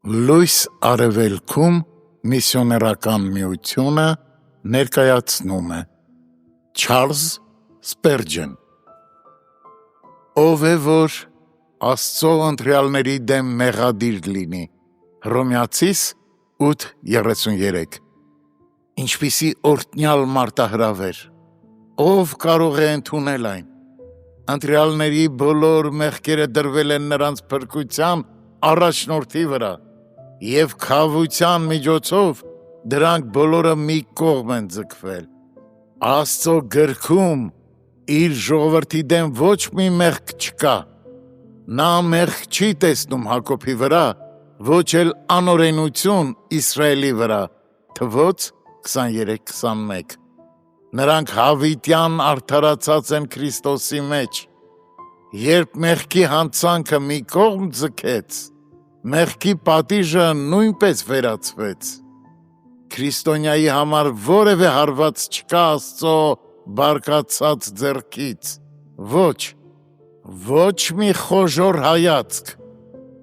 Լույս արևելքում միսիոներական միությունը ներկայացնում է Չարլզ Սպերջեն Ով է, որ Աստծո ընտրյալների դեմ մեղադիր լինի Հռոմեացիս 8:33 Ինչպիսի օրհնյալ մարտահրավեր Ով կարող է ընդունել այն Ընտրյալների բոլոր մեղքերը դրվել են նրանց փրկության առաջնորդի վրա և քավության միջոցով դրանք բոլորը մի կողմ են ձգվել Աստծո գրքում իր ժողովրդի դեմ ոչ մի մեղք չկա Նա մեղք չի տեսնում Հակոբի վրա ոչ էլ անօրենություն Իսրայելի վրա Թվոց 23:21 Նրանք հավիտյան արդարացած են Քրիստոսի մեջ Երբ մեղքի հանցանքը մի կողմ ձգեց Մեղքի պատիժը նույնպես վերացվեց Քրիստոնյայի համար որևէ հարված չկա Աստծո բարկացած ձեռքից Ոչ մի խոժոռ հայացք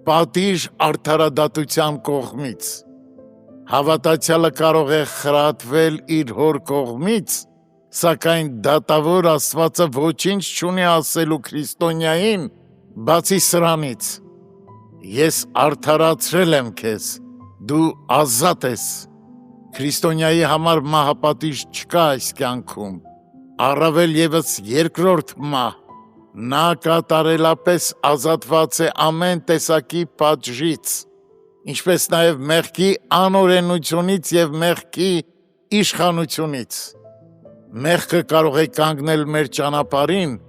Պատիժ արդարադատության կողմից Հավատացյալը կարող է խրատվել իր հոր կողմից Սակայն դատավոր Աստվածը ոչինչ չունի ասելու քրիստոնյային Բացի սրանից Ես արդարացրել եմ քեզ Դու ազատ ես Քրիստոնյայի համար մահապատիժ չկա այս կյանքում Առավել ևս երկրորդ մահ Նա կատարելապես ազատված է ամեն տեսակի պատժից Ինչպես նաև մեղքի անօրենությունից և մեղքի իշխանությունից Մեղքը կարող է կանգնել մեր ճանապարհին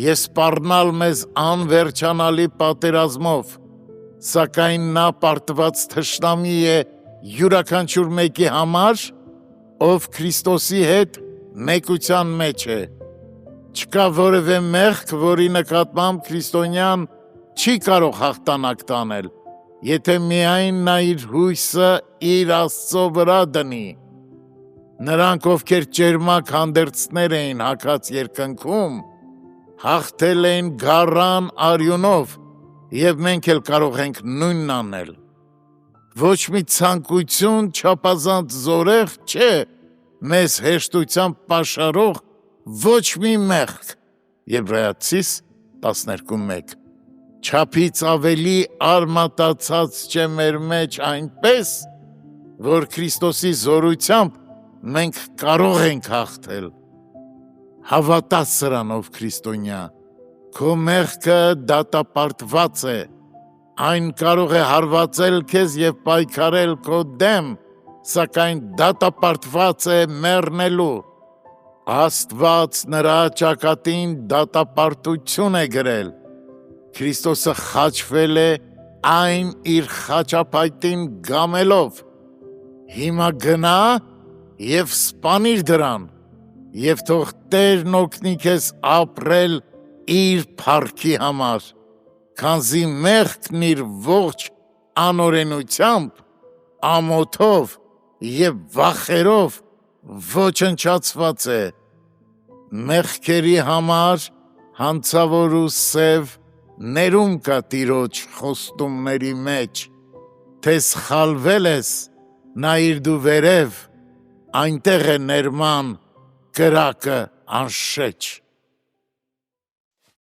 և սպառնալ մեզ անվերջանալի պատերազմով Սակայն նա պարտված թշնամի է յուրաքանչյուր մեկի համար, ով Քրիստոսի հետ մեկության մեջ է Չկա որևէ մեղք, որի նկատմամբ քրիստոնյան չի կարող հաղթանակ տանել, եթե միայն նա իր հույսը իր Աստծո վրա դնի Նրանք, ովքեր ճերմակ հանդերձներ էին հագած երկնքում, հաղթել էին գառան արյունով և մենք էլ կարող ենք նույնն անել Ոչ մի ցանկություն չափազանց զորեղ չէ մեզ հեշտությամբ պաշարող ոչ մի մեղք Եբրայեցիս 12:1 Չափից ավելի արմատացած չէ մեր մեջ այնպես, որ Քրիստոսի զորությամբ մենք կարող ենք հաղթել Հավատա սրանով քրիստոնյա Քո մեղքը դատապարտված է Այն կարող է հարվածել քեզ և պայքարել քո դեմ, սակայն դատապարտված է մեռնելու Աստված նրա ճակատին դատապարտություն է գրել Քրիստոսը խաչվել է այն իր խաչափայտին գամելով Հիմա գնա և սպանիր դրան և թող Տերն օգնի քեզ ապրել իր փառքի համար Քանզի մեղքն իր ողջ անօրենությամբ, ամոթով և վախերով ոչնչացված է Մեղքերի համար հանցավոր ու սև ներում կա Տիրոջ խոստումների մեջ Թե սխալվել ես, նայիր դու վերև, այնտեղ է ներման կրակը անշեչ